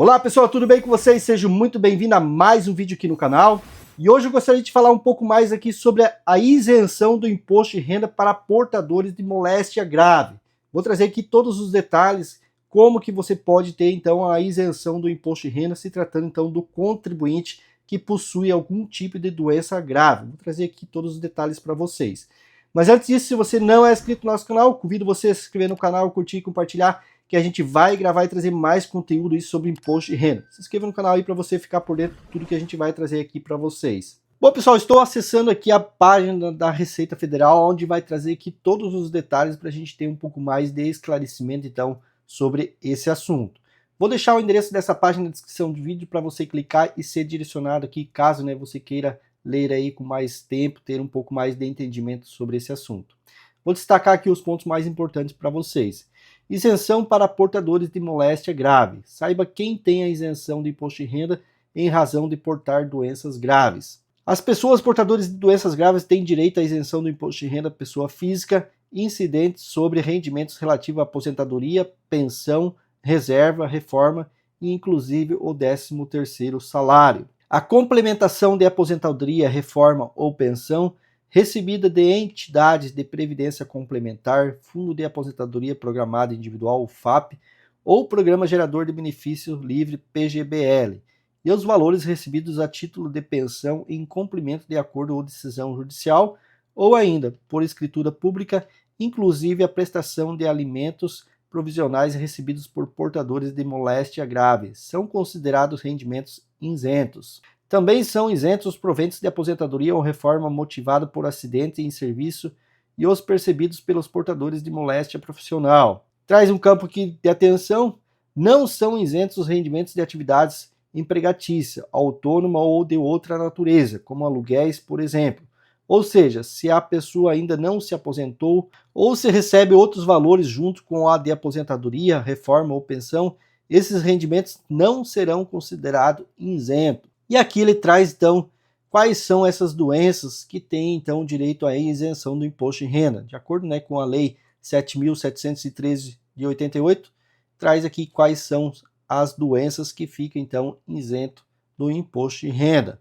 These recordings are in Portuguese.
Olá pessoal, tudo bem com vocês? Sejam muito bem-vindos a mais um vídeo aqui no canal. E hoje eu gostaria de falar um pouco mais aqui sobre a isenção do imposto de renda para portadores de moléstia grave. Vou trazer aqui todos os detalhes, como que você pode ter então a isenção do imposto de renda, se tratando então do contribuinte que possui algum tipo de doença grave. Vou trazer aqui todos os detalhes para vocês. Mas antes disso, se você não é inscrito no nosso canal, convido você a se inscrever no canal, curtir e compartilhar, que a gente vai gravar e trazer mais conteúdo aí sobre imposto de renda. Se inscreva no canal aí para você ficar por dentro de tudo que a gente vai trazer aqui para vocês. Bom, pessoal, estou acessando aqui a página da Receita Federal, onde vai trazer aqui todos os detalhes para a gente ter um pouco mais de esclarecimento, então, sobre esse assunto. Vou deixar o endereço dessa página na descrição do vídeo para você clicar e ser direcionado aqui, caso você queira ler aí com mais tempo, ter um pouco mais de entendimento sobre esse assunto. Vou destacar aqui os pontos mais importantes para vocês. Isenção para portadores de moléstia grave. Saiba quem tem a isenção do imposto de renda em razão de portar doenças graves. As pessoas portadoras de doenças graves têm direito à isenção do imposto de renda pessoa física incidentes sobre rendimentos relativos à aposentadoria, pensão, reserva, reforma e inclusive o 13º salário. A complementação de aposentadoria, reforma ou pensão recebida de entidades de previdência complementar, Fundo de Aposentadoria Programada Individual, FAP, ou Programa Gerador de Benefício Livre, PGBL, e os valores recebidos a título de pensão em cumprimento de acordo ou decisão judicial, ou ainda por escritura pública, inclusive a prestação de alimentos provisionais recebidos por portadores de moléstia grave, são considerados rendimentos isentos. Também são isentos os proventos de aposentadoria ou reforma motivada por acidente em serviço e os percebidos pelos portadores de moléstia profissional. Traz um campo aqui de atenção, não são isentos os rendimentos de atividades empregatícia, autônoma ou de outra natureza, como aluguéis, por exemplo. Ou seja, se a pessoa ainda não se aposentou ou se recebe outros valores junto com a de aposentadoria, reforma ou pensão, esses rendimentos não serão considerados isentos. E aqui ele traz, então, quais são essas doenças que têm, então, direito à isenção do imposto de renda. De acordo com a Lei 7.713 de 88, traz aqui quais são as doenças que ficam, então, isento do imposto de renda.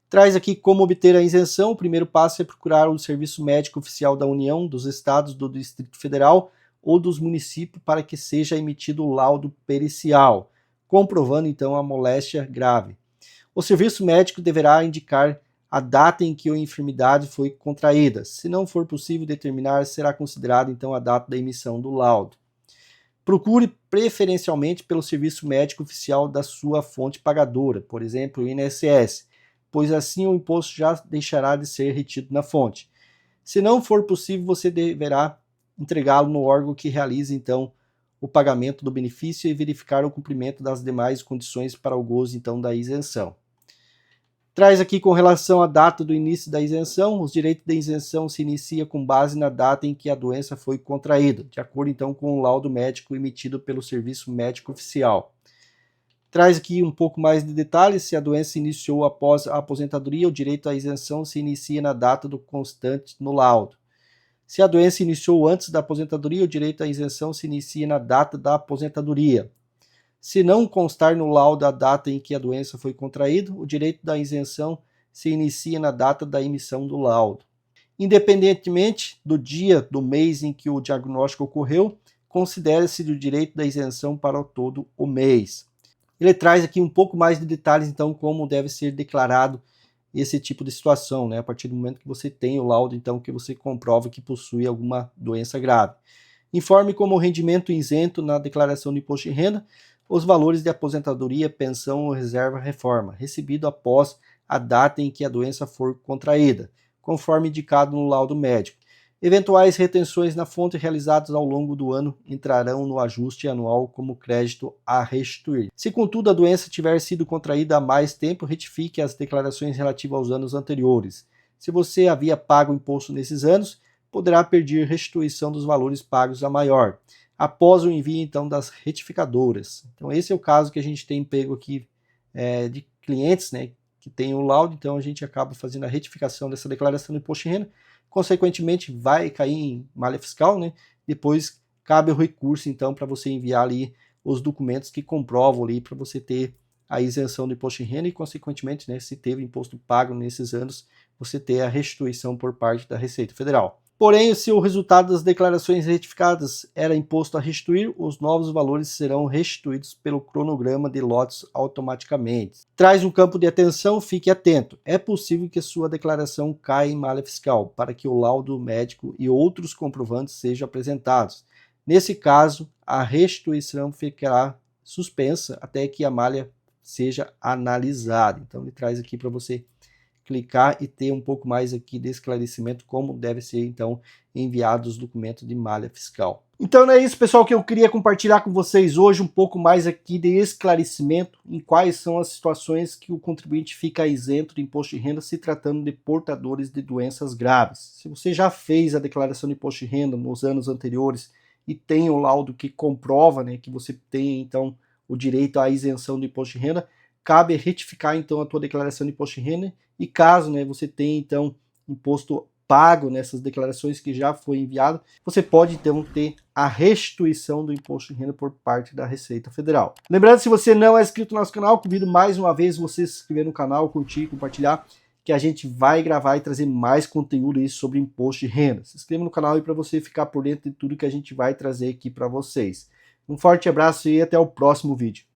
Traz aqui como obter a isenção. O primeiro passo é procurar o Serviço Médico Oficial da União, dos Estados, do Distrito Federal ou dos municípios para que seja emitido o laudo pericial, comprovando, então, a moléstia grave. O serviço médico deverá indicar a data em que a enfermidade foi contraída. Se não for possível determinar, será considerada então a data da emissão do laudo. Procure preferencialmente pelo serviço médico oficial da sua fonte pagadora, por exemplo, o INSS, pois assim o imposto já deixará de ser retido na fonte. Se não for possível, você deverá entregá-lo no órgão que realiza então o pagamento do benefício e verificar o cumprimento das demais condições para o gozo então da isenção. Traz aqui com relação à data do início da isenção, os direitos da isenção se inicia com base na data em que a doença foi contraída, de acordo então com o laudo médico emitido pelo Serviço Médico Oficial. Traz aqui um pouco mais de detalhes, se a doença se iniciou após a aposentadoria, o direito à isenção se inicia na data do constante no laudo. Se a doença iniciou antes da aposentadoria, o direito à isenção se inicia na data da aposentadoria. Se não constar no laudo a data em que a doença foi contraída, o direito da isenção se inicia na data da emissão do laudo. Independentemente do dia do mês em que o diagnóstico ocorreu, considera-se o direito da isenção para todo o mês. Ele traz aqui um pouco mais de detalhes, então, como deve ser declarado esse tipo de situação, a partir do momento que você tem o laudo, então, que você comprova que possui alguma doença grave. Informe como rendimento isento na declaração de imposto de renda os valores de aposentadoria, pensão ou reserva reforma, recebido após a data em que a doença for contraída, conforme indicado no laudo médico. Eventuais retenções na fonte realizadas ao longo do ano entrarão no ajuste anual como crédito a restituir. Se, contudo, a doença tiver sido contraída há mais tempo, retifique as declarações relativas aos anos anteriores. Se você havia pago o imposto nesses anos, poderá pedir restituição dos valores pagos a maior, após o envio, então, das retificadoras. Então, esse é o caso que a gente tem pego aqui de clientes, que tem o laudo, então a gente acaba fazendo a retificação dessa declaração do imposto de renda, consequentemente vai cair em malha fiscal, depois cabe o recurso, então, para você enviar ali os documentos que comprovam ali para você ter a isenção do imposto de renda e, consequentemente, né, se teve imposto pago nesses anos, você ter a restituição por parte da Receita Federal. Porém, se o resultado das declarações retificadas era imposto a restituir, os novos valores serão restituídos pelo cronograma de lotes automaticamente. Traz um campo de atenção, fique atento. É possível que sua declaração caia em malha fiscal, para que o laudo médico e outros comprovantes sejam apresentados. Nesse caso, a restituição ficará suspensa até que a malha seja analisada. Então, ele traz aqui para você clicar e ter um pouco mais aqui de esclarecimento como deve ser, então, enviados os documentos de malha fiscal. Então é isso, pessoal, que eu queria compartilhar com vocês hoje, um pouco mais aqui de esclarecimento em quais são as situações que o contribuinte fica isento de imposto de renda se tratando de portadores de doenças graves. Se você já fez a declaração de imposto de renda nos anos anteriores e tem o laudo que comprova, né, que você tem, então, o direito à isenção do imposto de renda, cabe retificar, então, a tua declaração de imposto de renda. E caso, né, você tenha, então, imposto pago nessas declarações que já foi enviado, você pode, então, ter a restituição do imposto de renda por parte da Receita Federal. Lembrando, se você não é inscrito no nosso canal, convido mais uma vez você se inscrever no canal, curtir, compartilhar, que a gente vai gravar e trazer mais conteúdo aí sobre imposto de renda. Se inscreva no canal aí para você ficar por dentro de tudo que a gente vai trazer aqui para vocês. Um forte abraço e até o próximo vídeo.